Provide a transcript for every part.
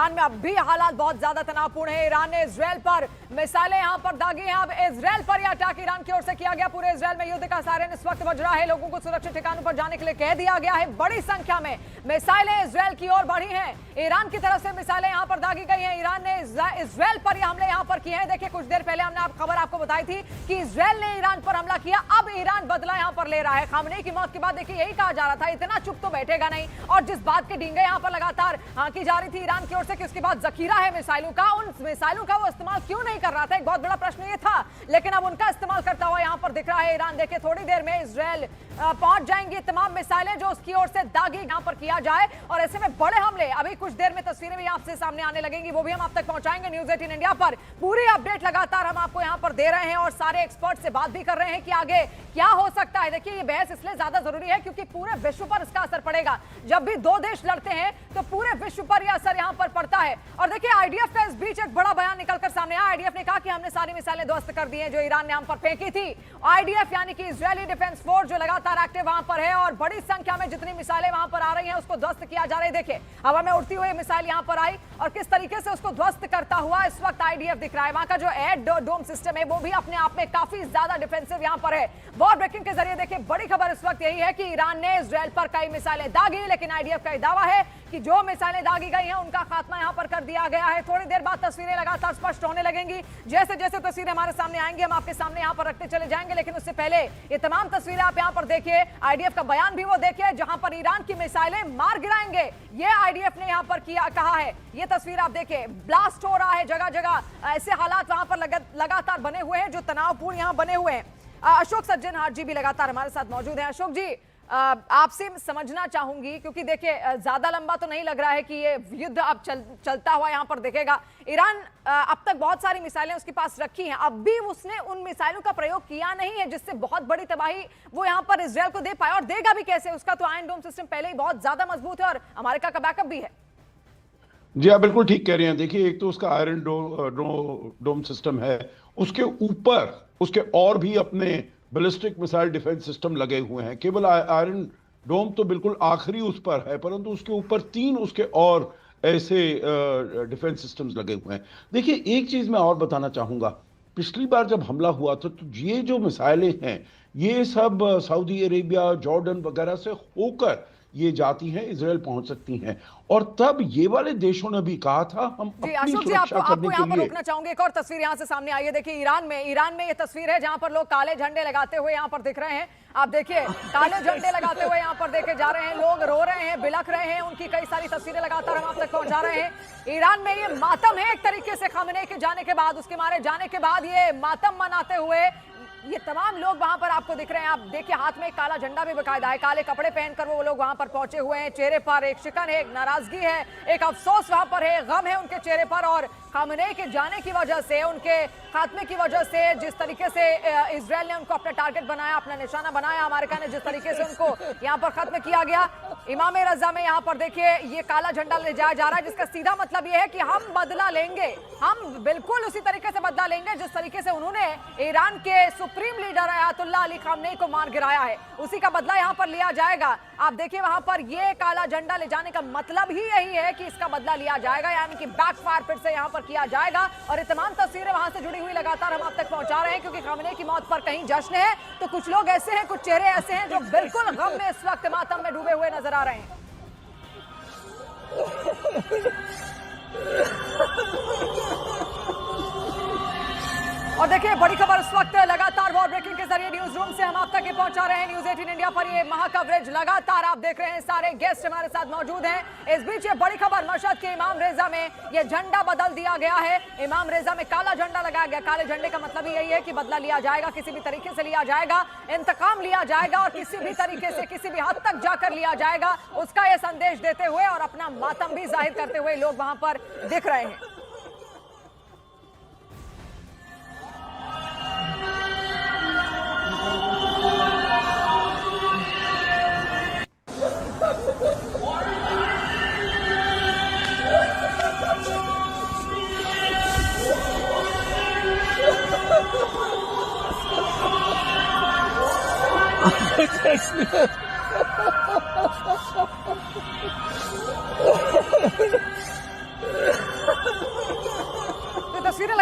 Iran में अब भी हालात बहुत ज्यादा तनावपूर्ण है। ईरान ने इजरायल पर मिसाइलें यहां पर दागी हैं। अब इजरायल पर यह अटैक ईरान की ओर से किया गया। पूरे इजरायल में युद्ध का सायरन इस वक्त बज रहा है। लोगों को सुरक्षित ठिकानों पर जाने के लिए कह दिया गया है। बड़ी संख्या में मिसाइलें इजरायल की ओर बढ़ी हैं। ईरान की तरफ से मिसाइलें यहां पर दागी गई हैं। ईरान ने इजरायल पर यह हमले यहां पर किए हैं। देखिए, कुछ देर पहले हमने खबर आपको बताई थी कि इजरायल ने ईरान पर हमला किया। अब ईरान बदला यहां पर ले रहा है। खामनेई की मौत के बाद देखिए यही कहा जा रहा था, इतना चुप तो बैठेगा नहीं। और जिस बात के डींगे यहां पर लगातार हांकी जा रही थी ईरान की ओर से कि उसके बाद जखीरा है मिसाइलों का, उन मिसाइलों का वो इस्तेमाल क्यों नहीं कर रहा था, एक बहुत बड़ा प्रश्न ये था। लेकिन अब उनका इस्तेमाल करता हुआ यहां पर दिख रहा है ईरान। देखिए, थोड़ी देर में इजरायल पहुंच जाएंगी। तमाम मिसाइलें जो उसकी ओर से दागी यहां पर किया जाए और ऐसे में बड़े हमले, अभी कुछ देर में तस्वीरें भी आपसे सामने आने लगेंगी, वो भी हम आप तक पहुंचाएंगे न्यूज़ 18 इंडिया पर। पूरी अपडेट लगातार हम आपको यहां पर दे रहे हैं और सारे एक्सपर्ट से बात भी कर रहे हैं कि आगे क्या हो सकता है। देखिए, ये बहस इसलिए ज्यादा जरूरी है क्योंकि पूरे विश्व पर इसका असर पड़ेगा। जब भी दो देश लड़ते हैं तो पूरे विश्व पर यह असर यहां पर पड़ता है। और देखिए, आईडीएफ का इस बीच एक बड़ा बयान निकलकर सामने आया। आईडीएफ ने कहा कि हमने सारी मिसाइलें ध्वस्त कर दी हैं जो ईरान ने हम पर फेंकी थी। आईडीएफ यानी कि इजरायली डिफेंस फोर्स जो लगातार एक्टिव वहां पर है और बड़ी संख्या में जितनी मिसाइलें वहां पर आ रही हैं उसको ध्वस्त किया जा रहा है। देखिए, हवा में उड़ती हुई मिसाइल यहां पर आई और किस तरीके से उसको ध्वस्त करता हुआ इस वक्त आईडीएफ दिख रहा है। वहां का जो एयर डोम सिस्टम है वो भी अपने आप में काफी ज्यादा डिफेंसिव यहां पर है। वॉर ब्रेकिंग के जरिए देखिए, बड़ी खबर इस वक्त यही है कि ईरान ने इजरायल पर कई मिसाइलें दागी, लेकिन आईडीएफ का दावा है कि जो मिसाइलें दागी गई हैं उनका खात्मा यहां पर कर दिया गया है। थोड़ी देर बाद तस्वीरें लगातार स्पष्ट होने लगेंगी। जैसे जैसे तस्वीरें हमारे सामने आएंगी हम आपके सामने यहां पर रखते चले जाएंगे। लेकिन उससे पहले ये तमाम तस्वीरें आप यहां पर देखिए। आईडीएफ का बयान भी वो देखिए जहां पर ईरान की मिसाइलें मार गिराएंगे, ये आईडीएफ ने यहां पर कहा है। ये तस्वीर आप देखिए, ब्लास्ट हो रहा है जगह जगह। ऐसे हालात वहां पर लगातार बने हुए हैं जो तनावपूर्ण यहां बने हुए हैं। अशोक सज्जनहार जी भी लगातार हमारे साथ मौजूद हैं। अशोक जी, आपसे समझना चाहूंगी क्योंकि देखिए, ज्यादा लंबा तो नहीं लग रहा है कि ये युद्ध अब चलता हुआ यहां पर दिखेगा। ईरान अब तक बहुत सारी मिसाइलें उसके पास रखी हैं, अब भी उसने उन मिसाइलों का प्रयोग किया नहीं है जिससे बहुत बड़ी तबाही वो यहां पर इजरायल को दे पाए, और देगा भी कैसे। उसका तो आयरन डोम सिस्टम पहले ही बहुत ज्यादा मजबूत है और अमेरिका का बैकअप भी है। जी, आप बिल्कुल ठीक कह रहे हैं। देखिए, एक तो उसका आयरन डोम सिस्टम है, उसके ऊपर उसके और भी अपने बैलिस्टिक मिसाइल डिफेंस सिस्टम लगे हुए हैं। केवल आयरन डोम तो बिल्कुल आखिरी उस पर है, परंतु उसके ऊपर 3 उसके और ऐसे डिफेंस सिस्टम्स लगे हुए हैं। देखिए, एक चीज मैं और बताना चाहूंगा, पिछली बार जब हमला हुआ था तो ये जो मिसाइलें हैं ये सब सऊदी अरेबिया, जॉर्डन वगैरह से होकर ये जाती हैं, इजरायल पहुंच सकती हैं। और तब ये वाले देशों ने भी कहा था हम अपनी सुरक्षा करने के लिए। रोकना चाहूंगे, एक और तस्वीर यहां से सामने आई है। देखिए, ईरान में ये तस्वीर है जहां पर लोग काले झंडे लगाते हुए यहां पर दिख रहे हैं। आप देखिए, काले झंडे लगाते हुए यहां पर देखे जा रहे हैं, लोग रो रहे हैं, बिलख रहे हैं। उनकी कई सारी तस्वीरें लगातार हम आप तक पहुंचा रहे हैं। ईरान में ये मातम है एक तरीके से, खामनेई के जाने के बाद, उसके मारे जाने के बाद ये मातम मनाते हुए ये तमाम लोग वहां पर आपको दिख रहे हैं। आप देखिए, हाथ में एक काला झंडा भी बकायदा है, काले कपड़े पहनकर वो लोग वहां पर पहुंचे हुए हैं। चेहरे पर एक शिकन है, एक नाराजगी है, एक अफसोस वहां पर है, गम है उनके चेहरे पर। और खामनेई के जाने की वजह से, उनके खात्मे की वजह से, जिस तरीके से इजरायल ने उनको अपना टारगेट बनाया, अपना निशाना बनाया, अमेरिका ने जिस तरीके से उनको यहाँ पर खत्म किया गया। इमाम रजा में यहाँ पर देखिए ये काला झंडा ले जाया जा रहा है, जिसका सीधा मतलब ये है कि हम बदला लेंगे, हम बिल्कुल उसी तरीके से बदला लेंगे जिस तरीके से उन्होंने ईरान के supreme leader Ayatollah Ali Khamenei को मार गिराया है, उसी का बदला यहाँ पर लिया जाएगा। आप देखिए, वहां पर ये काला झंडा ले जाने का मतलब ही यही है कि इसका बदला लिया जाएगा, यानी कि बैकफायर फिर से यहाँ पर किया जाएगा। और ये तमाम तस्वीरें वहां से जुड़ी हुई लगातार हम आप तक पहुंचा रहे हैं, क्योंकि खामनेई की मौत पर कहीं जश्न है तो कुछ लोग ऐसे हैं, कुछ चेहरे ऐसे हैं जो बिल्कुल गम में इस वक्त मातम में डूबे हुए नजर आ रहे हैं। और देखिए, बड़ी खबर इस वक्त लगातार वॉर ब्रेकिंग के जरिए न्यूज रूम से हम आप तक पहुंचा रहे हैं। न्यूज़ 18 इंडिया पर ये महाकवरेज लगातार आप देख रहे हैं, सारे गेस्ट हमारे साथ मौजूद हैं। इस बीच ये बड़ी खबर, मशहद के इमाम रेजा में ये झंडा बदल दिया गया है। इमाम रेजा में काला झंडा लगाया गया। काले झंडे का मतलब ही यही है कि बदला लिया जाएगा, किसी भी तरीके से लिया जाएगा, इंतकाम लिया जाएगा और किसी भी तरीके से किसी भी हद तक जाकर लिया जाएगा, उसका ये संदेश देते हुए और अपना मातम भी जाहिर करते हुए लोग वहां पर दिख रहे हैं।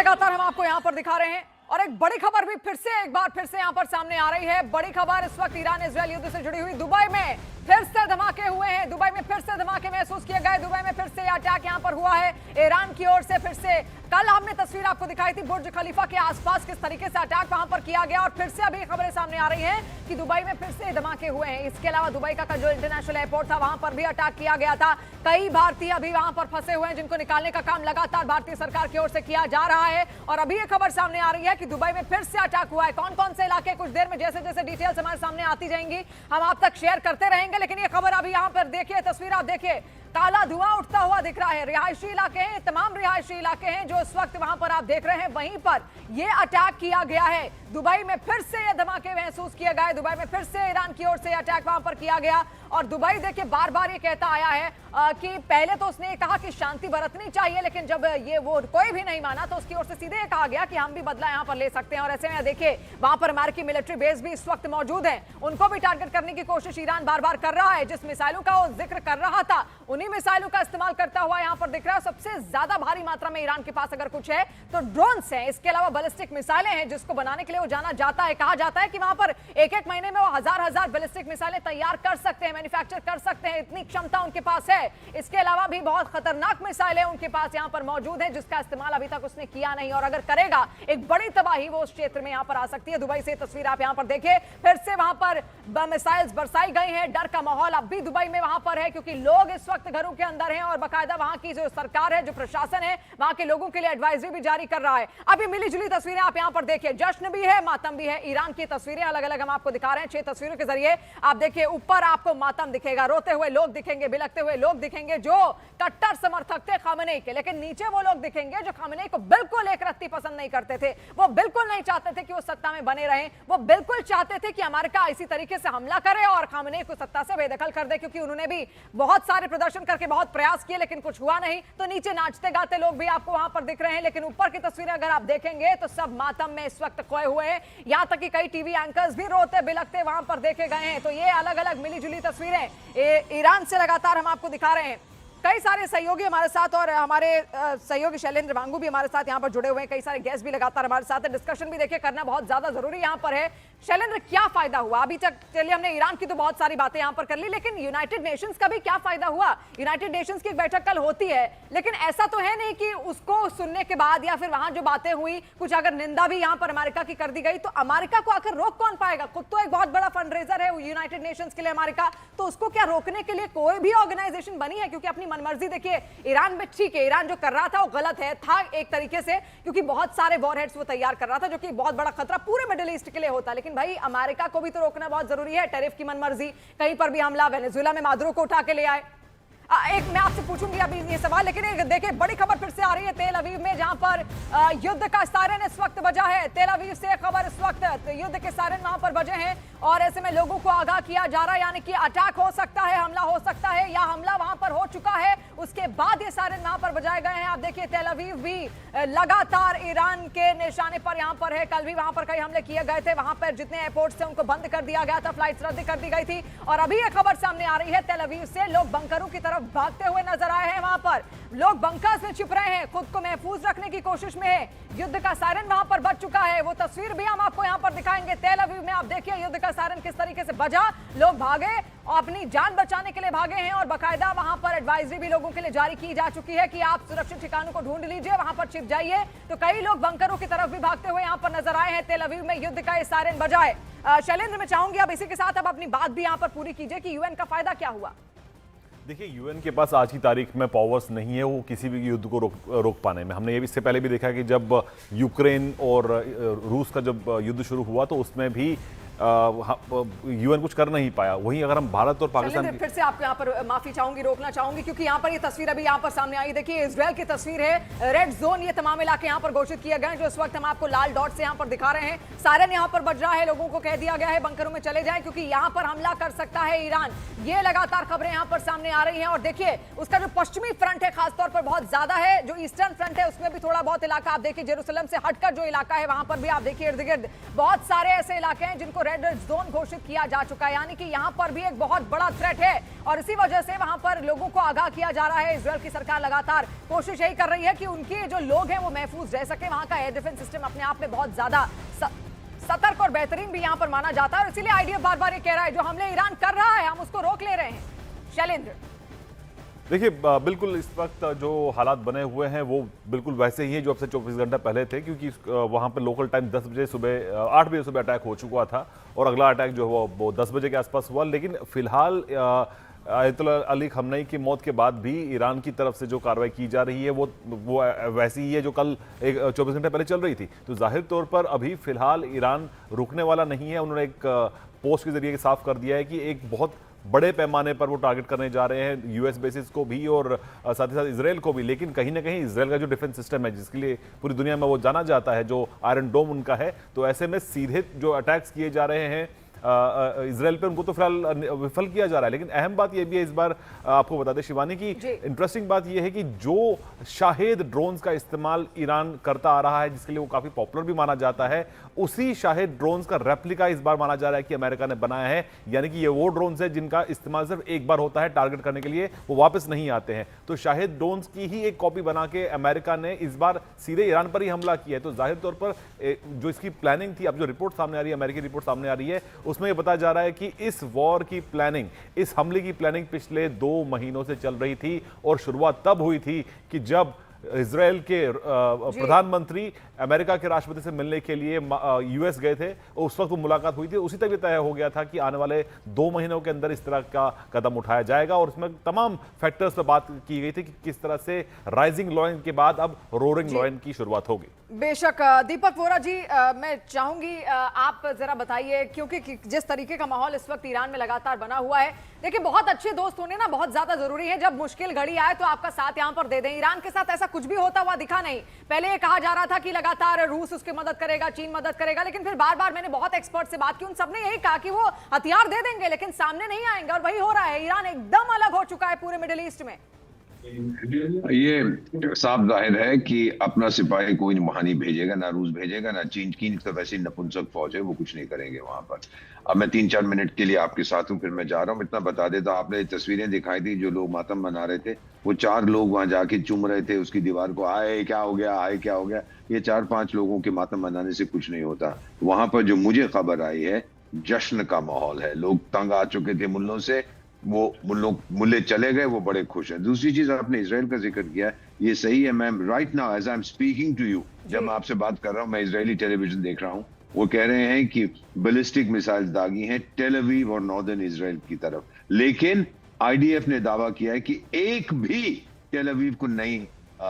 लगातार हम आपको यहां पर दिखा रहे हैं और एक बड़ी खबर भी एक बार फिर से यहां पर सामने आ रही है। बड़ी खबर इस वक्त ईरान इजरायल युद्ध से जुड़ी हुई। दुबई में फिर से धमाके हुए हैं, दुबई में फिर से धमाके महसूस किए गए, दुबई में फिर से अटैक यहां पर हुआ है ईरान की ओर से। फिर से कल हमने तस्वीर आपको दिखाई थी बुर्ज खलीफा के आसपास किस तरीके से अटैक वहां पर किया गया और फिर से अभी खबरें सामने आ रही हैं कि दुबई में फिर से धमाके हुए हैं। इसके अलावा दुबई का जो इंटरनेशनल एयरपोर्ट था वहां पर भी अटैक किया गया था। कई भारतीय अभी वहां पर फंसे हुए हैं जिनको निकालने का काम लगातार भारतीय सरकार की ओर से किया जा रहा है। और अभी ये खबर सामने आ रही है कि दुबई में फिर से अटैक हुआ है। कौन कौन से इलाके, कुछ देर में जैसे जैसे डिटेल्स हमारे सामने आती जाएंगी हम आप तक शेयर करते रहेंगे। लेकिन ये खबर अभी यहाँ पर देखिए, तस्वीर आप देखिए, काला धुआं उठता हुआ दिख रहा है। रिहायशी इलाके हैं, तमाम रिहायशी इलाके हैं जो इस वक्त वहां पर आप देख रहे हैं। वहीं पर यह अटैक किया गया है। दुबई में फिर से ये धमाके महसूस किए गए, दुबई में फिर से ईरान की ओर से अटैक वहां पर किया गया। और दुबई देखिए बार बार ये कहता आया है कि पहले तो उसने कहा कि शांति बरतनी चाहिए, लेकिन जब ये वो कोई भी नहीं माना तो उसकी ओर से सीधे कहा गया कि हम भी बदला यहां पर ले सकते हैं। और ऐसे में देखिए वहां पर अमेरिकी मिलिट्री बेस भी इस वक्त मौजूद है, उनको भी टारगेट करने की कोशिश ईरान बार बार कर रहा है। जिस मिसाइलों का वो जिक्र कर रहा था उन्हीं मिसाइलों का इस्तेमाल करता हुआ यहां पर दिख रहा है। सबसे ज्यादा भारी मात्रा में ईरान के पास अगर कुछ है तो ड्रोन्स हैं, इसके अलावा बैलिस्टिक मिसाइलें हैं जिसको बनाने के लिए वो जाना जाता है। कहा जाता है कि वहां पर एक एक महीने में वो हजार बैलिस्टिक मिसाइलें तैयार कर सकते हैं, मैन्युफैक्चर कर सकते हैं, इतनी क्षमता उनके पास है। इसके अलावा भी बहुत खतरनाक मिसाइलें उनके पास यहां पर मौजूद है जिसका इस्तेमाल अभी तक उसने किया नहीं, और अगर करेगा एक बड़ी तबाही वो उस क्षेत्र में यहां पर आ सकती है। दुबई से तस्वीर आप यहां पर देखिए, फिर से वहां पर मिसाइल्स बरसाई गई हैं। डर का माहौल अब भी दुबई में वहां पर है क्योंकि लोग इस वक्त घरों के अंदर हैं और बाकायदा वहां की जो सरकार है, जो प्रशासन है, वहां के लोगों के लिए एडवाइजरी भी जारी कर रहा है। अभी मिली जुली तस्वीरें आप यहां पर देखिए, जश्न भी है, मातम भी है। ईरान की तस्वीरें अलग अलग हम आपको दिखा रहे हैं 6 तस्वीरों के जरिए। आप देखिए ऊपर आपको मातम दिखेगा, रोते हुए लोग दिखेंगे, बिलखते हुए लोग दिखेंगे जो कट्टर समर्थक थे खामेनेई के, लेकिन नीचे वो लोग दिखेंगे जो खामेनेई को बिल्कुल एक रत्ती पसंद नहीं करते थे। वो बिल्कुल नहीं चाहते थे कि वो सत्ता में बने रहें, वो बिल्कुल चाहते थे कि अमेरिका इसी तरीके से हमला करे और खामेनेई को सत्ता से बेदखल कर दे, क्योंकि उन्होंने भी बहुत सारे प्रदर्शन करके बहुत प्रयास किए लेकिन कुछ हुआ नहीं। तो नीचे नाचते गाते लोग भी आपको वहां पर दिख रहे हैं, लेकिन ऊपर की तस्वीरें अगर आप देखेंगे तो सब मातम में इस वक्त खोए हुए हैं। यहां तक कि कई टीवी एंकर्स भी रोते बिलखते वहां पर देखे गए हैं। तो ये अलग अलग मिली जुली तस्वीरें ईरान से लगातार हम आपको दिखा रहे हैं। कई सारे सहयोगी हमारे साथ और हमारे सहयोगी शैलेंद्र वांगू भी हमारे साथ यहाँ पर जुड़े हुए हैं, कई सारे गेस्ट भी लगातार हमारे साथ है। डिस्कशन भी देखिए करना बहुत ज्यादा जरूरी यहाँ पर है। शैलेंद्र, क्या फायदा हुआ अभी तक? चलिए हमने ईरान की तो बहुत सारी बातें यहाँ पर कर ली, लेकिन यूनाइटेड नेशंस का भी क्या फायदा हुआ? यूनाइटेड नेशंस की एक बैठक कल होती है, लेकिन ऐसा तो है नहीं कि उसको सुनने के बाद या फिर वहां जो बातें हुई कुछ अगर निंदा भी यहाँ पर अमेरिका की कर दी गई तो अमेरिका को आकर रोक कौन पाएगा? खुद तो एक बहुत बड़ा फंड रेजर है यूनाइटेड नेशंस के लिए अमेरिका, तो उसको क्या रोकने के लिए कोई भी ऑर्गेनाइजेशन बनी है? क्योंकि अपनी मनमर्जी देखिए ईरान में, ठीक है ईरान जो कर रहा था वो गलत है था एक तरीके से, क्योंकि बहुत सारे वॉरहेड्स वो तैयार कर रहा था जो कि बहुत बड़ा खतरा पूरे मिडिल ईस्ट के लिए होता, लेकिन भाई अमेरिका को भी तो रोकना बहुत जरूरी है। टैरिफ की मनमर्जी, कहीं पर भी हमला, वेनेजुएला में मादुरो को उठा के ले आए। एक मैं आपसे पूछूंगी अभी ये सवाल, लेकिन देखिए बड़ी खबर फिर से आ रही है तेल अवीव में, जहां पर युद्ध का सायरन इस वक्त बजा है। तेल अवीव से खबर इस वक्त युद्ध के सायरन वहां पर बजे हैं और ऐसे में लोगों को आगाह किया जा रहा है, यानी कि अटैक हो सकता है, हमला हो सकता है या हमला वहां पर हो चुका है, उसके बाद ये सायरन वहां पर बजाए गए हैं। आप देखिए तेल अवीव भी लगातार ईरान के निशाने पर यहां पर है। कल भी वहां पर कई हमले किए गए थे, वहां पर जितने एयरपोर्ट्स थे उनको बंद कर दिया गया था, फ्लाइट्स रद्द कर दी गई थी। और अभी ये खबर सामने आ रही है तेल अवीव से लोग बंकरों की तरफ भागते हुए नजर आए हैं। वहां पर लोग बंकर्स में छिप रहे हैं, खुद को महफूज रखने की कोशिश में है। युद्ध का सायरन वहां पर बज चुका है, वो तस्वीर भी हम आपको यहां पर दिखाएंगे। तेल अवीव में आप देखिए युद्ध का सायरन किस तरीके से बजा, लोग भागे और अपनी जान बचाने के लिए भागे हैं और बाकायदा वहां पर एडवाइजरी भी लोगों के लिए जारी की जा चुकी है कि आप सुरक्षित ठिकानों को ढूंढ लीजिए, वहां पर छिप जाइए। तो कई लोग बंकरों की तरफ भी भागते हुए यहां पर नजर आए हैं। तेल अवीव में युद्ध का सायरन बजा है। शैलेंद्र, मैं चाहूंगी अब इसी के साथ अब अपनी बात भी यहां पर पूरी कीजिए कि यूएन का फायदा क्या हुआ? देखिए यूएन के पास आज की तारीख में पावर्स नहीं है वो किसी भी युद्ध को रोक पाने में। हमने ये भी इससे पहले भी देखा कि जब यूक्रेन और रूस का जब युद्ध शुरू हुआ तो उसमें भी यूएन कुछ कर नहीं पाया। वहीं अगर हम भारत और पाकिस्तान फिर से आपको यहाँ पर माफी चाहूंगी, रोकना चाहूंगी, क्योंकि यहाँ पर ये तस्वीर अभी यहाँ पर सामने आई। देखिए इजरायल की तस्वीर है, रेड जोन, ये तमाम इलाके यहाँ पर घोषित किए गए जो इस वक्त हम आपको लाल डॉट से यहाँ पर दिखा रहे हैं। सायरन यहाँ पर बज रहा है, लोगों को कह दिया गया है बंकरों में चले जाएं क्योंकि यहाँ पर हमला कर सकता है ईरान। ये लगातार खबरें यहाँ पर सामने आ रही हैं और देखिए उसका जो पश्चिमी फ्रंट है खासतौर पर बहुत ज्यादा है, जो ईस्टर्न फ्रंट है उसमें भी थोड़ा बहुत इलाका आप देखिए, जेरूसलम से हटकर जो इलाका है वहां पर भी आप देखिए इर्द गिर्द बहुत सारे ऐसे इलाके हैं जिनको रेड जोन घोषित किया जा चुका है, यानी कि यहाँ पर भी एक बहुत बड़ा थ्रेट है और इसी वजह से वहां पर लोगों को आगाह किया जा रहा है। इजरायल की सरकार लगातार कोशिश यही कर रही है कि उनके जो लोग हैं वो महफूज रह सके। वहां का एयर डिफेंस सिस्टम अपने आप में बहुत ज्यादा सतर्क और बेहतरीन भी यहाँ पर माना जाता है और इसीलिए आईडीएफ बार बार ये कह रहा है जो हमले ईरान कर रहा है हम उसको रोक ले रहे हैं। शैलेंद्र, देखिए बिल्कुल इस वक्त जो हालात बने हुए हैं वो बिल्कुल वैसे ही हैं जो अब से 24 घंटा पहले थे, क्योंकि वहाँ पर लोकल टाइम 10 बजे सुबह 8 बजे सुबह अटैक हो चुका था और अगला अटैक जो है वो 10 बजे के आसपास हुआ। लेकिन फिलहाल आयतुल्ला अली खamenei की मौत के बाद भी ईरान की तरफ से जो कार्रवाई की जा रही है वो वैसी ही है जो कल 24 घंटे पहले चल रही थी। तो जाहिर तौर पर अभी फिलहाल ईरान रुकने वाला नहीं है। उन्होंने एक पोस्ट के जरिए साफ कर दिया है कि एक बहुत बड़े पैमाने पर वो टारगेट करने जा रहे हैं यूएस बेसिस को भी और साथ ही साथ इजराइल को भी। लेकिन कहीं ना कहीं इजराइल का जो डिफेंस सिस्टम है जिसके लिए पूरी दुनिया में वो जाना जाता है, जो आयरन डोम उनका है, तो ऐसे में सीधे जो अटैक्स किए जा रहे हैं इजराइल पे उनको तो फिलहाल विफल किया जा रहा है। लेकिन अहम बात यह भी है, इस बार आपको बता दें शिवानी की इंटरेस्टिंग बात यह है कि जो शाहेद ड्रोन्स का इस्तेमाल ईरान करता आ रहा है जिसके लिए वो काफी पॉपुलर भी माना जाता है, उसी शाहेद ड्रोन्स का रेप्लिका इस बार माना जा रहा है कि अमेरिका ने बनाया है। यानी कि ये वो ड्रोन्स है जिनका इस्तेमाल सिर्फ एक बार होता है टारगेट करने के लिए, वो वापस नहीं आते हैं। तो शाहेद ड्रोन्स की ही एक कॉपी बना के अमेरिका ने इस बार सीधे ईरान पर ही हमला किया है। तो जाहिर तौर पर जो इसकी प्लानिंग थी, अब जो रिपोर्ट सामने आ रही है, अमेरिकी रिपोर्ट सामने आ रही है, उसमें यह जा रहा है कि इस वॉर की प्लानिंग, इस हमले की प्लानिंग पिछले 2 महीनों से चल रही थी और शुरुआत तब हुई थी कि जब इजराइल के प्रधानमंत्री अमेरिका के राष्ट्रपति से मिलने के लिए यूएस गए थे। उस वक्त वो मुलाकात हुई थी, उसी तक भी तय हो गया था कि आने वाले 2 महीनों के अंदर इस तरह का कदम उठाया जाएगा और उसमें तमाम फैक्टर्स पर बात की गई थी कि किस तरह से राइजिंग लॉयन के बाद अब रोरिंग लॉयन की शुरुआत होगी। बेशक दीपक वोरा जी, मैं चाहूंगी आप जरा बताइए, क्योंकि जिस तरीके का माहौल इस वक्त ईरान में लगातार बना हुआ है, देखिए बहुत अच्छे दोस्त होने ना बहुत ज्यादा जरूरी है। जब मुश्किल घड़ी आए तो आपका साथ यहां पर दे दें। ईरान के साथ ऐसा कुछ भी होता हुआ दिखा नहीं। पहले ये कहा जा रहा था कि लगातार रूस उसकी मदद करेगा, चीन मदद करेगा, लेकिन फिर बार बार मैंने बहुत एक्सपर्ट से बात की, उन सबने यही कहा कि वो हथियार दे देंगे लेकिन सामने नहीं आएंगे, और वही हो रहा है। ईरान एकदम अलग हो चुका है पूरे मिडिल ईस्ट में। ये साफ जाहिर है कि अपना सिपाही कोई वहां नहीं भेजेगा, ना रूस भेजेगा ना चीन। चीन तो वैसे ही नपुंसक फौज है, वो कुछ नहीं करेंगे वहां पर। अब मैं 3-4 मिनट के लिए आपके साथ हूँ, फिर मैं जा रहा हूँ। इतना बता देता, आपने तस्वीरें दिखाई थी जो लोग मातम मना रहे थे, वो 4 लोग वहां जाके चूम रहे थे उसकी दीवार को, आए क्या हो गया, आए क्या हो गया। ये 4-5 लोगों के मातम मनाने से कुछ नहीं होता। वहां पर जो मुझे खबर आई है, जश्न का माहौल है। लोग तंग आ चुके थे मुल्लों से, वो मुल्ले चले गए, वो बड़े खुश हैं। दूसरी चीज, आपने इजराइल का जिक्र किया, ये सही है। मैं right now as I am speaking to you, जब मैं आपसे बात कर रहा हूँ, मैं इजरायली टेलीविजन देख रहा हूँ, वो कह रहे हैं कि बैलिस्टिक मिसाइल्स दागी हैं टेल अवीव और नॉर्दर्न इजराइल की तरफ। लेकिन आईडीएफ ने दावा किया है कि एक भी टेल अवीव को नहीं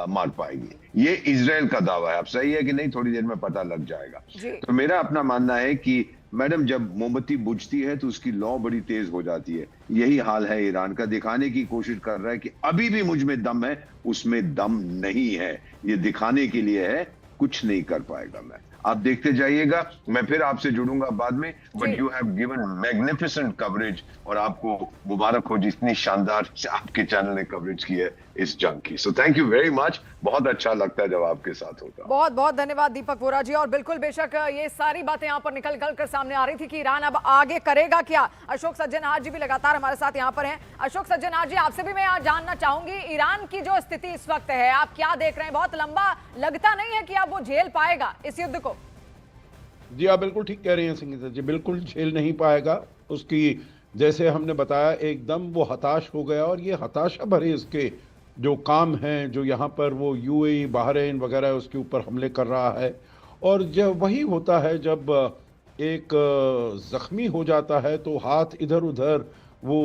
मार पाएगी। ये इजराइल का दावा है। अब सही है कि नहीं, थोड़ी देर में पता लग जाएगा। तो मेरा अपना मानना है कि मैडम, जब मोमबत्ती बुझती है तो उसकी लौ बड़ी तेज हो जाती है। यही हाल है ईरान का। दिखाने की कोशिश कर रहा है कि अभी भी मुझ में दम है, उसमें दम नहीं है। ये दिखाने के लिए है, कुछ नहीं कर पाएगा। मैं आप देखते जाइएगा, मैं फिर आपसे जुड़ूंगा बाद में। But you have given magnificent coverage, और आपको मुबारक हो जितनी शानदार आपके चैनल ने कवरेज की है इस जंग की। So thank you very much. बहुत अच्छा लगता है जब आपके साथ होता है। बहुत बहुत धन्यवाद दीपक वोरा जी। और बिल्कुल बेशक ये सारी बातें यहाँ पर निकल कर सामने आ रही थी कि ईरान अब आगे करेगा क्या। अशोक सज्जनहार जी भी लगातार हमारे साथ यहाँ पर हैं। अशोक सज्जनहार जी, आपसे भी मैं यहाँ जानना चाहूंगी, ईरान की जो स्थिति इस वक्त है, आप क्या देख रहे हैं? बहुत लंबा लगता नहीं है कि अब वो झेल पाएगा इस युद्ध को? जी आप बिल्कुल ठीक कह रहे हैं संगीता जी, बिल्कुल झेल नहीं पाएगा। उसकी जैसे हमने बताया, एकदम वो हताश हो गया, और ये हताशा भरे इसके जो काम हैं, जो यहाँ पर वो यूएई, बहरीन वगैरह उसके ऊपर हमले कर रहा है। और जब वही होता है, जब एक जख्मी हो जाता है तो हाथ इधर उधर वो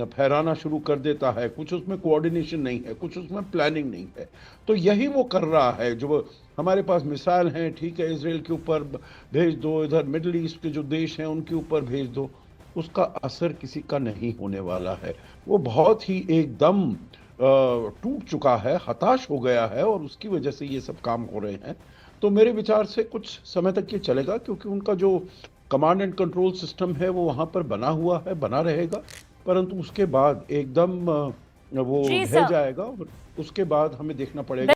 फहराना शुरू कर देता है। कुछ उसमें कोऑर्डिनेशन नहीं है, कुछ उसमें प्लानिंग नहीं है। तो यही वो कर रहा है। जो हमारे पास मिसाइल हैं, ठीक है, इसराइल के ऊपर भेज दो, इधर मिडिल ईस्ट के जो देश हैं उनके ऊपर भेज दो, उसका असर किसी का नहीं होने वाला है। वो बहुत ही एकदम टूट चुका है, हताश हो गया है, और उसकी वजह से ये सब काम हो रहे हैं। तो मेरे विचार से कुछ समय तक ये चलेगा, क्योंकि उनका जो कमांड एंड कंट्रोल सिस्टम है वो वहाँ पर बना हुआ है, बना रहेगा। परंतु उसके बाद एकदम वो ढह जाएगा, और उसके बाद हमें देखना पड़ेगा।